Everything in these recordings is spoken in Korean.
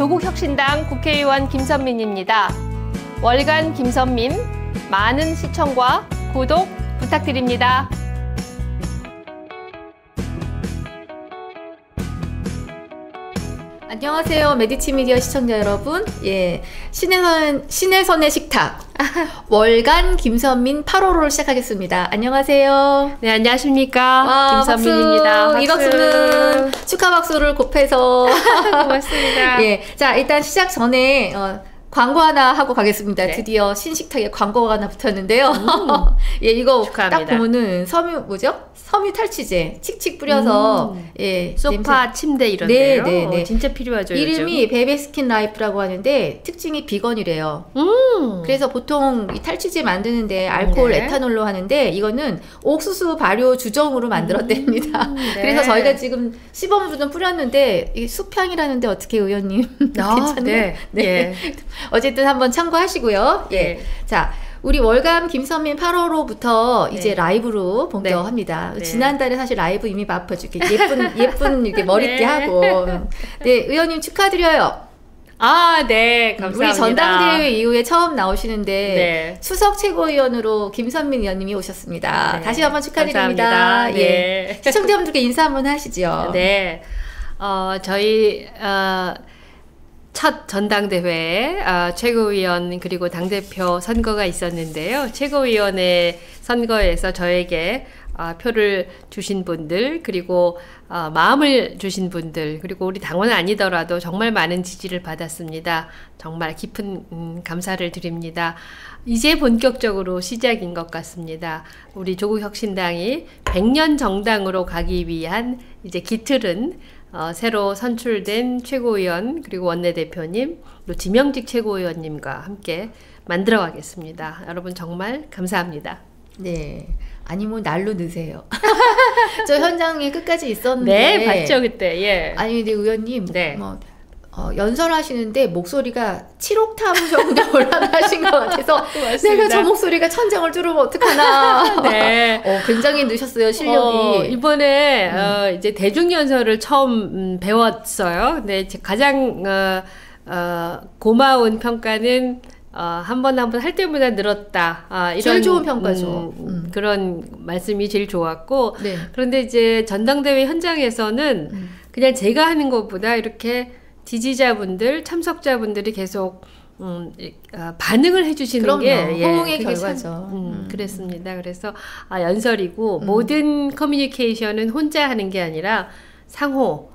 조국혁신당 국회의원 김선민입니다. 월간 김선민, 많은 시청과 구독 부탁드립니다. 안녕하세요. 메디치 미디어 시청자 여러분. 예, 신혜선의 식탁 월간 김선민 8호를 시작하겠습니다. 안녕하세요. 네, 안녕하십니까. 김선민입니다. 박수. 이 박수는 축하 박수를 곱해서 고맙습니다. 예, 자, 일단 시작 전에 광고 하나 하고 가겠습니다. 네. 드디어 신식탁에 광고가 하나 붙었는데요. 예, 이거 축하합니다. 딱 보면은 섬유 탈취제 칙칙 뿌려서 예, 소파, 냄새. 침대 이런데요. 네. 진짜 필요하죠. 이름이 요즘. 베베스킨 라이프라고 하는데 특징이 비건이래요. 그래서 보통 이 탈취제 만드는데 알코올, 네. 에탄올로 하는데 이거는 옥수수 발효 주정으로 만들었답니다. 네. 그래서 저희가 지금 시범으로 좀 뿌렸는데 이게 수평이라는데 어떻게 의원님 괜찮나요? 네. 네. 예. 어쨌든 한번 참고하시고요. 예. 네. 자, 우리 월감 김선민 8호로부터 네. 이제 라이브로 본격합니다. 네. 지난달에 사실 라이브 이미 바빠서 이렇게 예쁜 이렇게 머리띠 네. 하고. 네, 의원님 축하드려요. 아, 네. 감사합니다. 우리 전당대회 이후에 처음 나오시는데 네. 수석 최고위원으로 김선민 의원님이 오셨습니다. 네. 다시 한번 축하드립니다. 감사합니다. 예. 네. 시청자분들께 인사 한번 하시죠. 네. 저희 첫 전당대회에 최고위원 그리고 당대표 선거가 있었는데요. 최고위원회 선거에서 저에게 표를 주신 분들, 그리고 마음을 주신 분들, 그리고 우리 당원은 아니더라도 정말 많은 지지를 받았습니다. 정말 깊은 감사를 드립니다. 이제 본격적으로 시작인 것 같습니다. 우리 조국혁신당이 100년 정당으로 가기 위한 이제 기틀은 새로 선출된 최고위원 그리고 원내대표님 또 지명직 최고위원님과 함께 만들어가겠습니다. 여러분 정말 감사합니다. 네. 아니 뭐 날로 늦으세요. 저 현장에 끝까지 있었는데. 네, 봤죠 그때. 예. 아니 근데 의원님 네. 뭐 연설하시는데 목소리가 7옥타브 정도 올라가신 것 같아서 내가 저 목소리가 천장을 뚫으면 어떡하나. 네. 굉장히 넣으셨어요, 실력이. 이번에 이제 대중연설을 처음 배웠어요. 근데 가장 고마운 평가는 한 번 할 때보다 늘었다. 이런 제일 좋은 평가죠. 그런 말씀이 제일 좋았고. 네. 그런데 이제 전당대회 현장에서는 그냥 제가 하는 것보다 이렇게 지지자분들, 참석자분들이 계속 반응을 해주시는 그럼요. 게 호응의 그게 결과죠. 그랬습니다. 그래서 연설이고 모든 커뮤니케이션은 혼자 하는 게 아니라 상호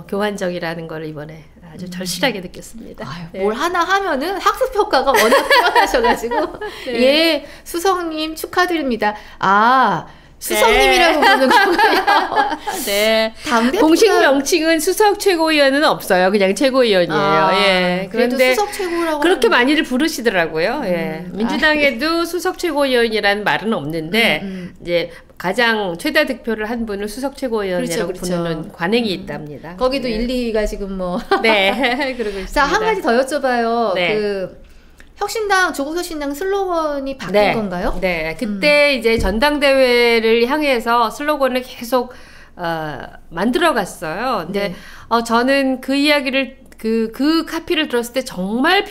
교환적이라는 걸 이번에 아주 절실하게 느꼈습니다. 아유, 네. 뭘 하나 하면은 학습 효과가 워낙 뛰어나셔가지고 네. 예, 수석님 축하드립니다. 수석님이라고 부르는 거군요. 네. 당대표가- 공식 명칭은 수석 최고위원은 없어요. 그냥 최고위원이에요. 예. 그래도 그런데 수석 최고라고 그렇게 하면- 많이들 부르시더라고요. 예. 민주당에도 수석 최고위원이라는 말은 없는데 이제 가장 최다 득표를 한 분을 수석 최고위원이라고 그렇죠. 부르는 관행이 있답니다. 거기도 네. 1, 2위가 지금 뭐. 네. 그러고 있습니다. 자, 한 가지 더 여쭤봐요. 네. 조국혁신당 슬로건이 바뀐 건가요? 네. 그때 이제 전당대회를 향해서 슬로건을 계속 만들어 갔어요. 근데 네. 저는 그 이야기를 그 카피를 들었을 때 정말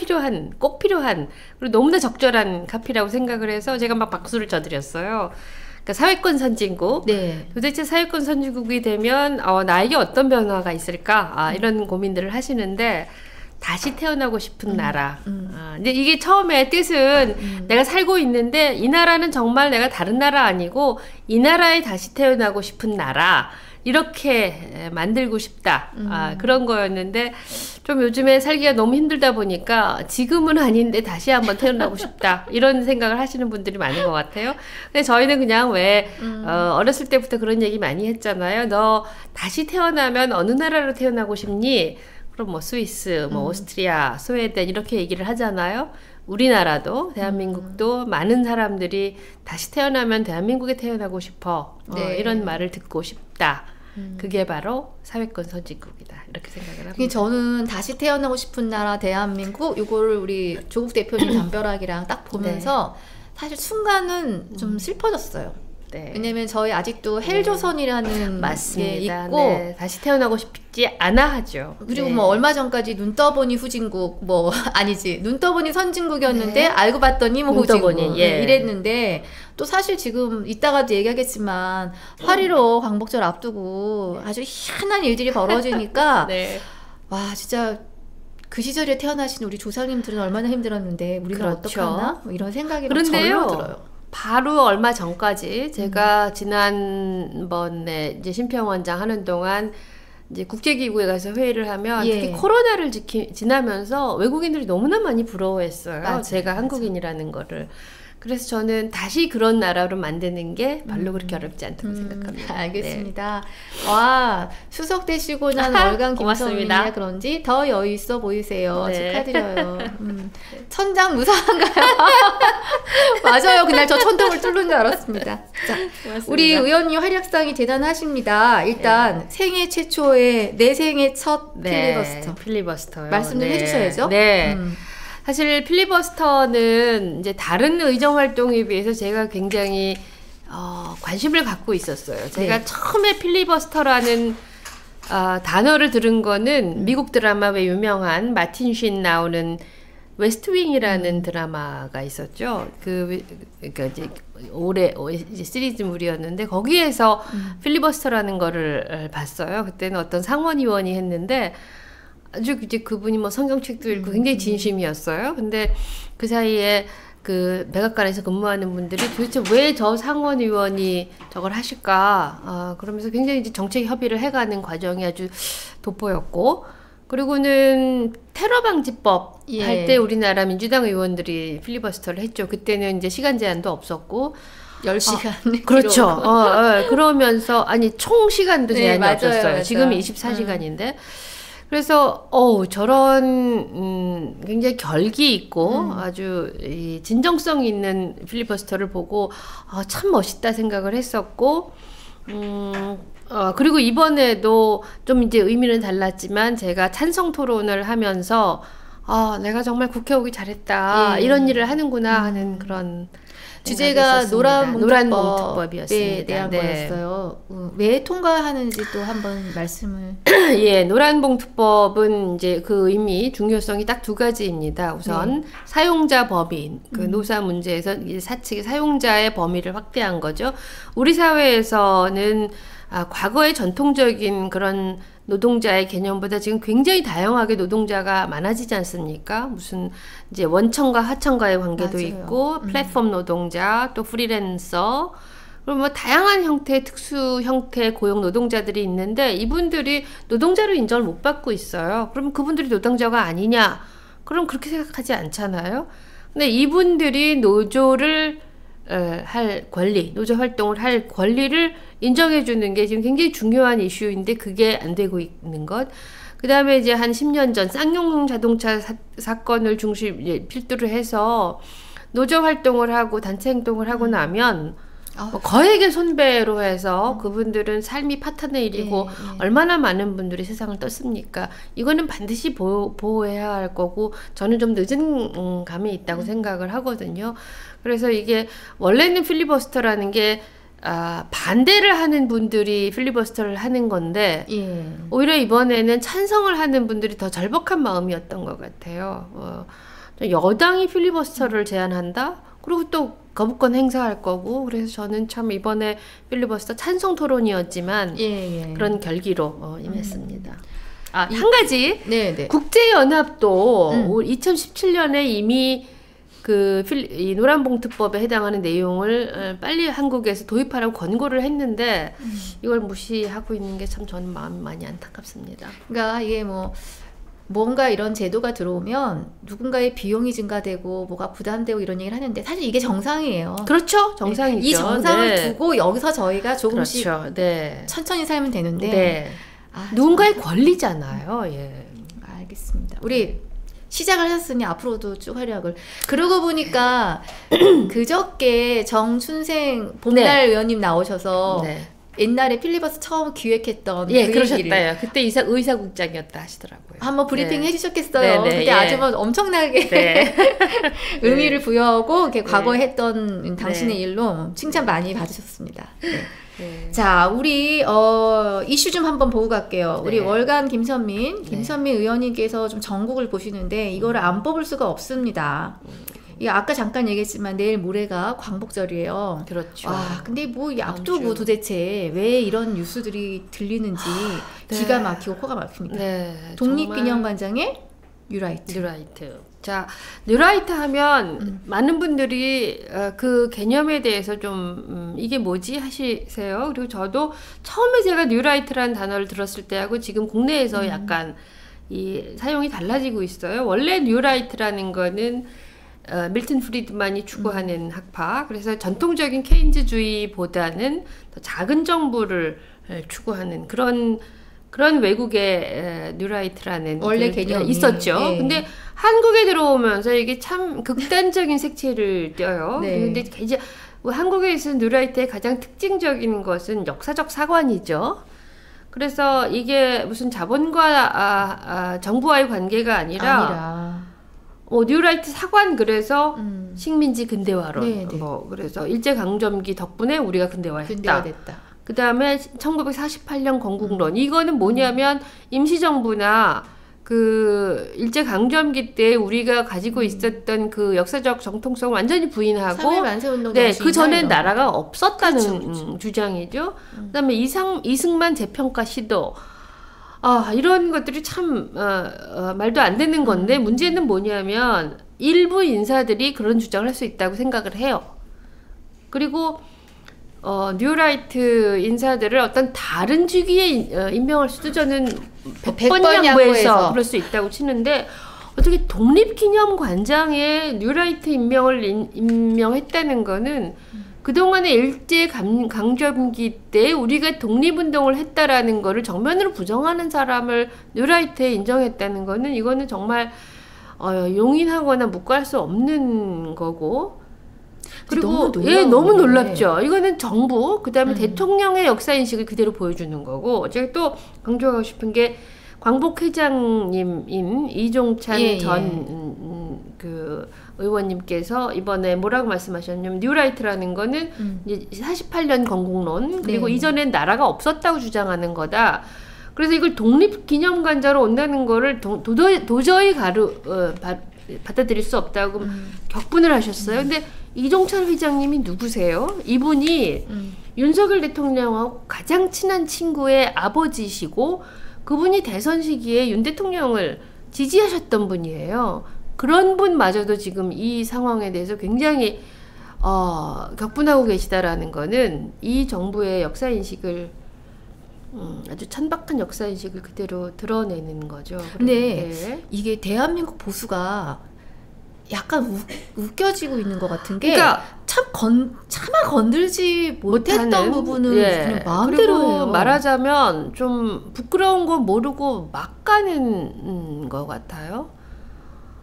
꼭 필요한 그리고 너무나 적절한 카피라고 생각을 해서 제가 막 박수를 쳐드렸어요. 그러니까 사회권 선진국. 네. 도대체 사회권 선진국이 되면 나에게 어떤 변화가 있을까? 이런 고민들을 하시는데 다시 태어나고 싶은 나라. 근데 이게 처음에 뜻은 내가 살고 있는데 이 나라는 정말 내가 다른 나라 아니고 이 나라에 다시 태어나고 싶은 나라. 이렇게 만들고 싶다. 그런 거였는데 좀 요즘에 살기가 너무 힘들다 보니까 지금은 아닌데 다시 한번 태어나고 싶다. 이런 생각을 하시는 분들이 많은 것 같아요. 근데 저희는 그냥 어렸을 때부터 그런 얘기 많이 했잖아요. 너 다시 태어나면 어느 나라로 태어나고 싶니? 그럼 뭐 스위스, 뭐 오스트리아, 스웨덴 이렇게 얘기를 하잖아요. 우리나라도 대한민국도 많은 사람들이 다시 태어나면 대한민국에 태어나고 싶어. 네. 이런 말을 듣고 싶다. 그게 바로 사회권 선진국이다. 이렇게 생각을 합니다. 저는 다시 태어나고 싶은 나라 대한민국 이거를 우리 조국 대표님 담벼락이랑 딱 보면서 사실 순간은 좀 슬퍼졌어요. 네. 왜냐면 저희 아직도 헬조선이라는 맞습니다. 게 있고 네. 다시 태어나고 싶지 않아 하죠. 그리고 네. 뭐 얼마 전까지 눈 떠보니 후진국 뭐 아니지 눈 떠보니 선진국이었는데 네. 알고 봤더니 뭐 눈 후진국 떠보니, 예. 이랬는데 또 사실 지금 이따가도 얘기하겠지만 8.15 광복절 앞두고 아주 희한한 일들이 벌어지니까 네. 와 진짜 그 시절에 태어나신 우리 조상님들은 얼마나 힘들었는데 우리는 그렇죠. 어떡하나 뭐 이런 생각이 그런데요. 절로 들어요. 바로 얼마 전까지 제가 지난번에 이제 심평원장 하는 동안 이제 국제기구에 가서 회의를 하면 예. 특히 코로나를 지나면서 외국인들이 너무나 많이 부러워했어요. 맞아요. 제가 한국인이라는 거를. 그래서 저는 다시 그런 나라로 만드는 게 별로 그렇게 어렵지 않다고 생각합니다. 알겠습니다. 와 수석 되시고 난 월간 고맙습니다. 김선민이라 그런지 더 여유 있어 보이세요. 네. 축하드려요. 천장 무사한가요? 맞아요. 그날 저 천둥을 뚫는 줄 알았습니다. 자, 고맙습니다. 우리 의원님 활약상이 대단하십니다. 일단 생애 최초의 내 생애 첫 필리버스터. 필리버스터요. 말씀 좀 해주셔야죠. 네. 사실 필리버스터는 이제 다른 의정 활동에 비해서 제가 굉장히 관심을 갖고 있었어요. 제가 네. 처음에 필리버스터라는 단어를 들은 거는 미국 드라마 왜 유명한 마틴 쉰 나오는 웨스트윙이라는 드라마가 있었죠. 그러니까 이제 올해 이제 시리즈물이었는데 거기에서 필리버스터라는 거를 봤어요. 그때는 어떤 상원의원이 했는데 아주 이제 그분이 뭐 성경책도 읽고 굉장히 진심이었어요. 근데 그 사이에 그 백악관에서 근무하는 분들이 도대체 왜 저 상원 의원이 저걸 하실까? 그러면서 굉장히 이제 정책 협의를 해가는 과정이 아주 돋보였고, 그리고는 테러 방지법 예. 할 때 우리나라 민주당 의원들이 필리버스터를 했죠. 그때는 이제 시간 제한도 없었고. 10시간. 그렇죠. 그러면서 아니 총 시간도 네, 제한이 맞아요, 없었어요. 맞아요. 지금이 24시간인데. 그래서 저런 굉장히 결기 있고 아주 이 진정성 있는 필리버스터를 보고 참 멋있다 생각을 했었고, 그리고 이번에도 좀 이제 의미는 달랐지만 제가 찬성 토론을 하면서 내가 정말 국회 오기 잘했다, 예. 이런 일을 하는구나 하는 그런 주제가 노란 봉투법이었습니다. 대한 네. 거였어요. 왜 통과하는지 또 한번 말씀을. 예, 노란봉투법은 이제 그 의미, 중요성이 딱 두 가지입니다. 우선 사용자 범위, 그 노사 문제에서 이제 사측의 사용자의 범위를 확대한 거죠. 우리 사회에서는 과거의 전통적인 그런 노동자의 개념보다 지금 굉장히 다양하게 노동자가 많아지지 않습니까? 무슨 이제 원청과 하청과의 관계도 맞아요. 있고, 플랫폼 노동자, 또 프리랜서, 그리고 뭐 다양한 형태의 특수 형태의 고용 노동자들이 있는데 이분들이 노동자로 인정을 못 받고 있어요. 그럼 그분들이 노동자가 아니냐? 그럼 그렇게 생각하지 않잖아요. 근데 이분들이 노조를 할 권리, 노조 활동을 할 권리를 인정해 주는 게 지금 굉장히 중요한 이슈인데 그게 안 되고 있는 것. 그 다음에 이제 한 10년 전 쌍용 자동차 사건을 필두로 해서 노조 활동을 하고 단체 행동을 하고 나면 거액의 손배로 해서 그분들은 삶이 파탄의 일이고 얼마나 많은 분들이 세상을 떴습니까? 이거는 반드시 보호해야 할 거고 저는 좀 늦은 감이 있다고 생각을 하거든요. 그래서 이게 원래는 필리버스터라는 게 반대를 하는 분들이 필리버스터를 하는 건데 오히려 이번에는 찬성을 하는 분들이 더 절박한 마음이었던 것 같아요. 여당이 필리버스터를 제안한다? 그리고 또 거부권 행사할 거고, 그래서 저는 참 이번에 필리버스터 찬성 토론이었지만 그런 결기로 임했습니다. 한 가지 국제연합도 2017년에 이미 이 노란봉투법에 해당하는 내용을 빨리 한국에서 도입하라고 권고를 했는데 이걸 무시하고 있는 게 참 저는 마음이 많이 안타깝습니다. 그러니까 이게 뭔가 이런 제도가 들어오면 누군가의 비용이 증가되고 뭐가 부담되고 이런 얘기를 하는데 사실 이게 정상이에요. 그렇죠. 정상이죠. 이 정상을 두고 여기서 저희가 조금씩 그렇죠. 천천히 살면 되는데 누군가의 권리잖아요. 예. 알겠습니다. 우리 시작을 하셨으니 앞으로도 쭉 활약을. 그러고 보니까 그저께 정춘생 봄날 의원님 나오셔서 옛날에 필리버스 처음 기획했던 예, 그러셨다요. 그때 의사국장이었다 하시더라고요. 한번 브리핑 네. 해주셨겠어요. 네네, 그때 예. 아주 뭐 엄청나게 네. 의미를 부여하고 이렇게 네. 과거에 했던 당신의 네. 일로 칭찬 많이 받으셨습니다. 네. 네. 자, 우리 이슈 좀 한번 보고 갈게요. 우리 네. 월간 김선민 의원님께서 좀 전국을 보시는데 이거를 안 뽑을 수가 없습니다. 이게 아까 잠깐 얘기했지만 내일 모레가 광복절이에요. 그렇죠. 와, 근데 뭐 이 다음 앞두고 주. 도대체 왜 이런 뉴스들이 들리는지 네. 기가 막히고 코가 막힙니다. 네. 독립기념관장의 뉴라이트. 뉴라이트. 자, 뉴라이트 하면 많은 분들이 그 개념에 대해서 좀 이게 뭐지 하시세요. 그리고 저도 처음에 제가 뉴라이트라는 단어를 들었을 때하고 지금 국내에서 약간 이 사용이 달라지고 있어요. 원래 뉴라이트라는 거는 밀턴 프리드만이 추구하는 학파. 그래서 전통적인 케인즈주의보다는 더 작은 정부를 추구하는 그런 외국의 뉴라이트라는 원래 개념이 있었죠. 네. 근데 한국에 들어오면서 이게 참 극단적인 색채를 띄어요. 네. 근데 이제 한국에 있는 뉴라이트의 가장 특징적인 것은 역사적 사관이죠. 그래서 이게 무슨 자본과 정부와의 관계가 아니라 뉴라이트 사관 그래서 식민지 근대화론 네, 네. 그래서 일제강점기 덕분에 우리가 근대화했다. 근대화됐다. 그 다음에 1948년 건국론 이거는 뭐냐면 임시정부나 그 일제강점기 때 우리가 가지고 있었던 그 역사적 정통성을 완전히 부인하고 3.1 만세운동 네, 그 전엔 이런 나라가 없었다는 그렇죠. 주장이죠. 그다음에 이승만 재평가 시도 이런 것들이 참 말도 안 되는 건데 문제는 뭐냐면 일부 인사들이 그런 주장을 할 수 있다고 생각을 해요. 그리고 뉴라이트 인사들을 어떤 다른 주기에 임명할 수도 저는 100번 양보해서 그럴 수 있다고 치는데 어떻게 독립기념관장에 뉴라이트 임명했다는 거는 그동안의 일제강점기 때 우리가 독립운동을 했다라는 거를 정면으로 부정하는 사람을 뉴라이트에 인정했다는 거는 이거는 정말 용인하거나 묵과할 수 없는 거고 그리고 너무 놀랍죠. 이거는 정부 그다음에 대통령의 역사인식을 그대로 보여주는 거고 제가 또 강조하고 싶은 게 광복회장님인 이종찬 전 그 의원님께서 이번에 뭐라고 말씀하셨냐면 뉴라이트라는 거는 이제 48년 건국론 그리고 이전엔 나라가 없었다고 주장하는 거다. 그래서 이걸 독립기념관자로 온다는 거를 도저히 받아들일 수 없다고 격분을 하셨어요. 근데 이종찬 회장님이 누구세요? 이분이 윤석열 대통령하고 가장 친한 친구의 아버지시고 그분이 대선 시기에 윤 대통령을 지지하셨던 분이에요. 그런 분마저도 지금 이 상황에 대해서 굉장히 격분하고 계시다라는 거는 이 정부의 역사인식을 아주 천박한 역사인식을 그대로 드러내는 거죠. 근데 이게 대한민국 보수가 약간 웃겨지고 있는 것 같은 게 그러니까 차마 건들지 못했던 부분은 그냥 마음대로 그리고 해요. 말하자면 좀 부끄러운 거 모르고 막 가는 것 같아요.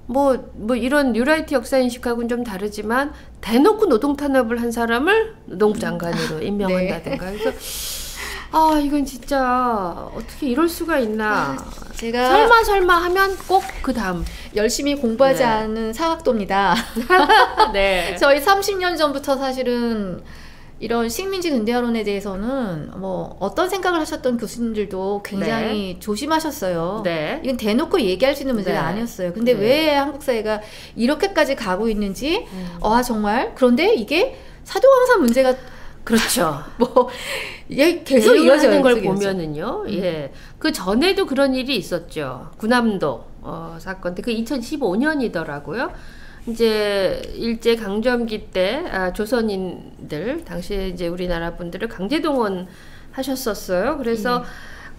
뭐 이런 뉴라이트 역사인식하고는 좀 다르지만 대놓고 노동탄압을 한 사람을 노동부 장관으로 임명한다든가 그래서 이건 진짜 어떻게 이럴 수가 있나. 제가 설마 하면 꼭 그 다음 열심히 공부하지 않은 사학도입니다. 네. 저희 30년 전부터 사실은 이런 식민지 근대화론에 대해서는 뭐 어떤 생각을 하셨던 교수님들도 굉장히 조심하셨어요. 네. 이건 대놓고 얘기할 수 있는 문제가 아니었어요. 근데 왜 한국 사회가 이렇게까지 가고 있는지 정말 그런데 이게 사도강사 문제가 그렇죠. 이게 계속 이어지는 걸 보면은요. 그 전에도 그런 일이 있었죠. 군함도 사건 때 그 2015년이더라고요. 이제 일제 강점기 때 조선인들 당시에 이제 우리나라 분들을 강제 동원하셨었어요. 그래서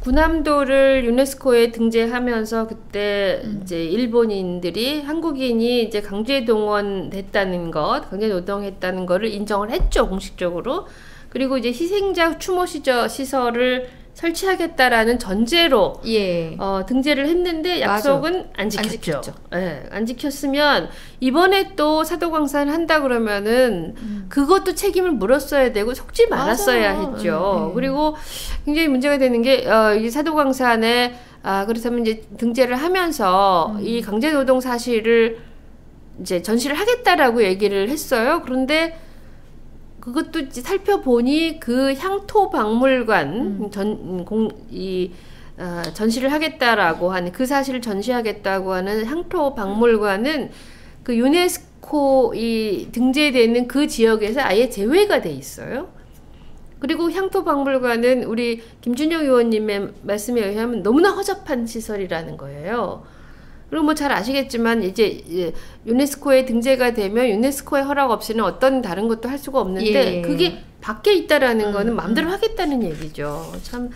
군함도를 유네스코에 등재하면서 그때 이제 일본인들이 한국인이 이제 강제 동원됐다는 것, 강제 노동했다는 거를 인정을 했죠, 공식적으로. 그리고 이제 희생자 추모 시설을 설치하겠다라는 전제로 예. 등재를 했는데 약속은 맞아. 안 지켰죠. 안 지켰죠. 네, 안 지켰으면 이번에 또 사도광산 한다 그러면은 그것도 책임을 물었어야 되고 속지 말았어야 맞아요. 했죠. 그리고 굉장히 문제가 되는 게 이 사도광산에 그렇다면 이제 등재를 하면서 이 강제노동 사실을 이제 전시를 하겠다라고 얘기를 했어요. 그런데 그것도 이제 살펴보니 그 향토박물관 전시를 하겠다라고 하는 그 사실을 전시하겠다고 하는 향토박물관은 그 유네스코 이 등재되는 그 지역에서 아예 제외가 돼 있어요. 그리고 향토박물관은 우리 김준영 의원님의 말씀에 의하면 너무나 허접한 시설이라는 거예요. 그리고 뭐 잘 아시겠지만 이제 유네스코에 등재가 되면 유네스코의 허락 없이는 어떤 다른 것도 할 수가 없는데 예. 그게 밖에 있다라는 거는 마음대로 하겠다는 얘기죠. 참.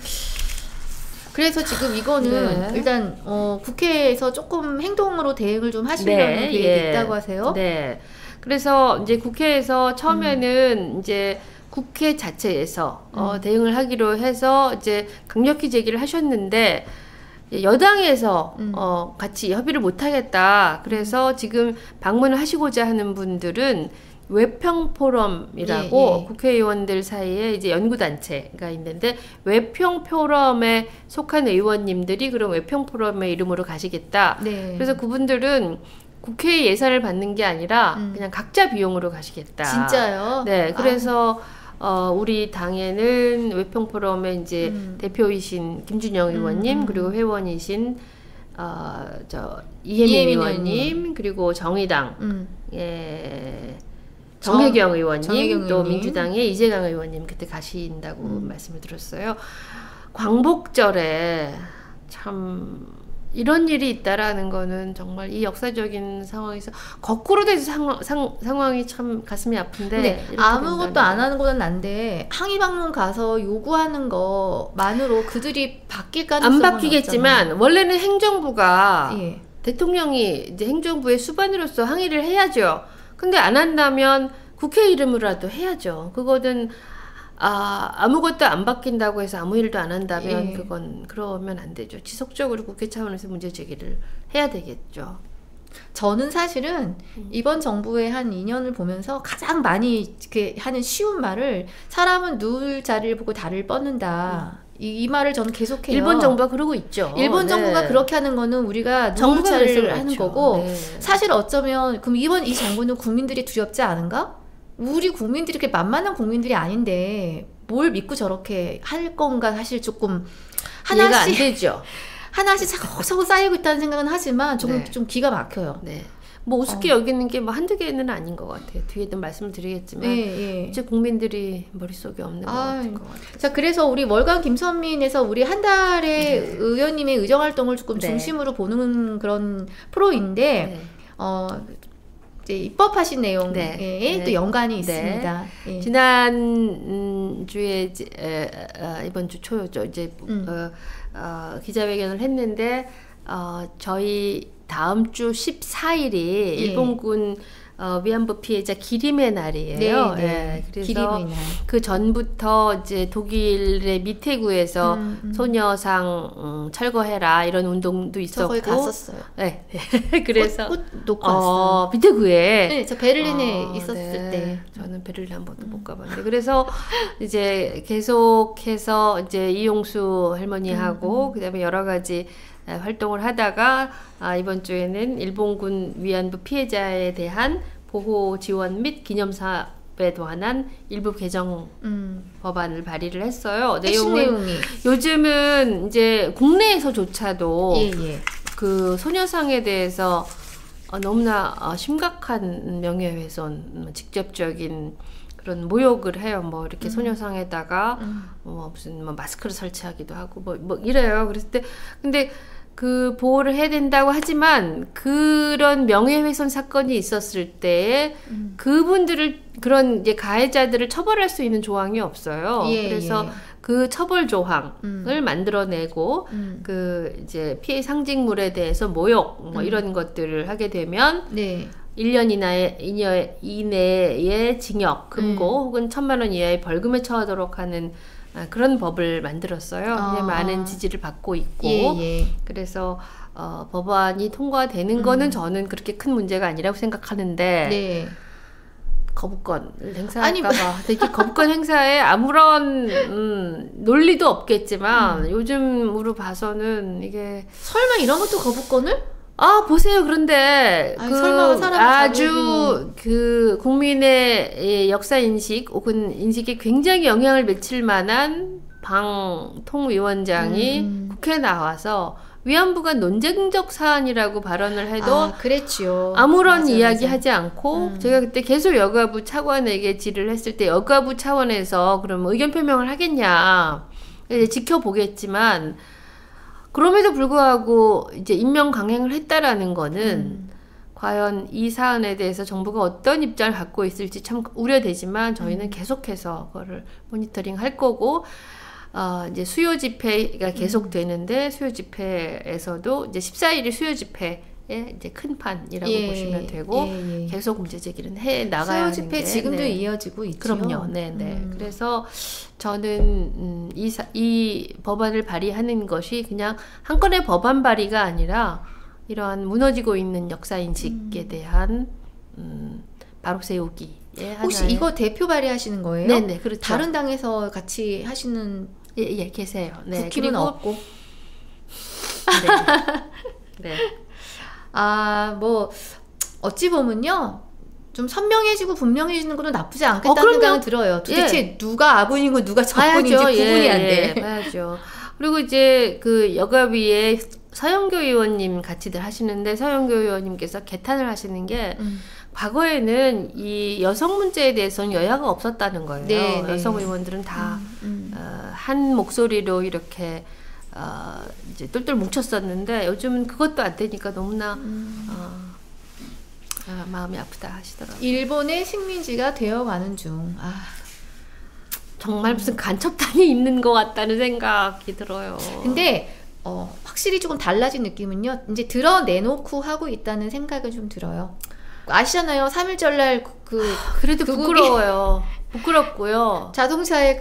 그래서 지금 이거는 네. 일단 국회에서 조금 행동으로 대응을 좀 하시려는 계획이 있다고 하세요. 네. 그래서 이제 국회에서 처음에는 이제 국회 자체에서 대응을 하기로 해서 이제 강력히 제기를 하셨는데 여당에서 같이 협의를 못 하겠다. 그래서 지금 방문을 하시고자 하는 분들은 외평 포럼이라고 예. 국회의원들 사이에 이제 연구 단체가 있는데 외평 포럼에 속한 의원님들이 그럼 외평 포럼의 이름으로 가시겠다. 네. 그래서 그분들은 국회 예산을 받는 게 아니라 그냥 각자 비용으로 가시겠다. 진짜요? 네, 그래서 우리 당에는 외평 포럼의 이제 대표이신 김준영 의원님 그리고 회원이신 이혜민 의원님 그리고 정의당 정혜경 의원님 또 민주당의 이재강 의원님 그때 가신다고 말씀을 들었어요. 광복절에 참 이런 일이 있다라는 거는 정말 이 역사적인 상황에서 거꾸로 된 상황이 참 가슴이 아픈데 네, 아무것도 안 하는 것은 난데 항의 방문 가서 요구하는 것만으로 그들이 바뀔 가능성은 안 바뀌겠지만 없잖아요. 원래는 행정부가 예. 대통령이 이제 행정부의 수반으로서 항의를 해야죠. 근데 안 한다면 국회 이름으로라도 해야죠. 그거는 아무것도 안 바뀐다고 해서 아무 일도 안 한다면 그건 그러면 안 되죠. 지속적으로 국회 차원에서 문제 제기를 해야 되겠죠. 저는 사실은 이번 정부의 한 2년을 보면서 가장 많이 이렇게 하는 쉬운 말을 사람은 누울 자리를 보고 달을 뻗는다. 이 말을 저는 계속해요. 일본 정부가 그러고 있죠. 일본 정부가 그렇게 하는 거는 우리가 누울 자리를 하는 거고 네. 사실 어쩌면 그럼 이 정부는 국민들이 두렵지 않은가? 우리 국민들이 이렇게 만만한 국민들이 아닌데 뭘 믿고 저렇게 할 건가 사실 조금 이해가 안 되죠. 하나씩 차곡차곡 쌓이고 있다는 생각은 하지만 좀 기가 막혀요. 네. 뭐 우습게 여기는 게 뭐 한두 개는 아닌 것 같아요. 뒤에도 말씀을 드리겠지만 이제 국민들이 머릿속에 없는 것 같은 것 같아요. 자, 그래서 우리 월간 김선민에서 우리 한 달에 의원님의 의정활동을 조금 중심으로 보는 그런 프로인데 이제 입법하신 내용에 또 연관이 있습니다. 예. 지난 주에 이번 주 초였죠. 이제 기자회견을 했는데 저희 다음 주 14일이 일본군 위안부 피해자 기림의 날이에요. 네. 그래서 기림의 날. 그 전부터 이제 독일의 미테구에서 소녀상 철거해라 이런 운동도 있었고. 거기 갔었어요. 네. 그래서 꽃 놓고 왔어요. 미테구에. 네, 저 베를린에 있었을 때. 저는 베를린 한 번도 못 가봤는데. 그래서 이제 계속해서 이제 이용수 할머니하고 그다음에 여러 가지 활동을 하다가 이번 주에는 일본군 위안부 피해자에 대한 보호 지원 및 기념사업에 관한 일부 개정 법안을 발의를 했어요. 내용이 요즘은 이제 국내에서조차도 그 소녀상에 대해서 너무나 심각한 명예훼손, 직접적인 그런 모욕을 해요. 뭐 이렇게 소녀상에다가 무슨 마스크를 설치하기도 하고 뭐 이래요. 그랬을 때 근데 그 보호를 해야 된다고 하지만 그런 명예훼손 사건이 있었을 때 그분들을 그런 이제 가해자들을 처벌할 수 있는 조항이 없어요. 그래서 그 처벌 조항을 만들어내고 그 이제 피해 상징물에 대해서 모욕 뭐 이런 것들을 하게 되면 1년 이내의 징역, 금고 혹은 1,000만 원 이하의 벌금에 처하도록 하는 그런 법을 만들었어요. 많은 지지를 받고 있고 그래서 법안이 통과되는 거는 저는 그렇게 큰 문제가 아니라고 생각하는데 거부권을 행사할까봐 되게 거부권 행사에 아무런 논리도 없겠지만 요즘으로 봐서는 이게 설마 이런 것도 거부권을? 보세요. 그런데 아주 그 국민의 역사 인식 혹은 인식에 굉장히 영향을 미칠 만한 방통위원장이 국회에 나와서 위안부가 논쟁적 사안이라고 발언을 해도 그랬죠. 아무런 이야기하지 않고 제가 그때 계속 여가부 차관에게 질의를 했을 때 여가부 차원에서 그럼 의견 표명을 하겠냐 이제 지켜보겠지만 그럼에도 불구하고 이제 임명 강행을 했다라는 거는 과연 이 사안에 대해서 정부가 어떤 입장을 갖고 있을지 참 우려되지만 저희는 계속해서 그거를 모니터링 할 거고 이제 수요 집회가 계속 되는데 수요 집회에서도 이제 14일이 수요 집회의 이제 큰 판이라고 보시면 되고 계속 문제 제기는 해 나가야 하는 수요 집회 지금도 이어지고 있죠. 그럼요. 그래서 저는 이 법안을 발의하는 것이 그냥 한 건의 법안 발의가 아니라 이러한 무너지고 있는 역사 인식에 대한 바로 세우기. 혹시 이거 대표 발의하시는 거예요? 네네, 그렇죠. 다른 당에서 같이 하시는 계세요. 국힘은 없고. 네. 뭐 어찌 보면요. 좀 선명해지고 분명해지는 것도 나쁘지 않겠다는 생각은 들어요. 도대체 누가 아군이고 누가 적군인지 구분이 안 돼. 봐야죠. 그리고 이제 그 여가위에 서영교 의원님 같이들 하시는데 서영교 의원님께서 개탄을 하시는 게 과거에는 이 여성 문제에 대해서는 여야가 없었다는 거예요. 여성 의원들은 다 한 목소리로 이렇게 이제 똘똘 뭉쳤었는데 요즘은 그것도 안 되니까 너무나 마음이 아프다 하시더라고요. 일본의 식민지가 되어가는 중. 정말 무슨 간첩단이 있는 것 같다는 생각이 들어요. 근데 확실히 조금 달라진 느낌은요. 이제 드러내놓고 하고 있다는 생각은 좀 들어요. 아시잖아요. 3.1절날 그래도 부끄러워요. 부끄럽고요. 자동차에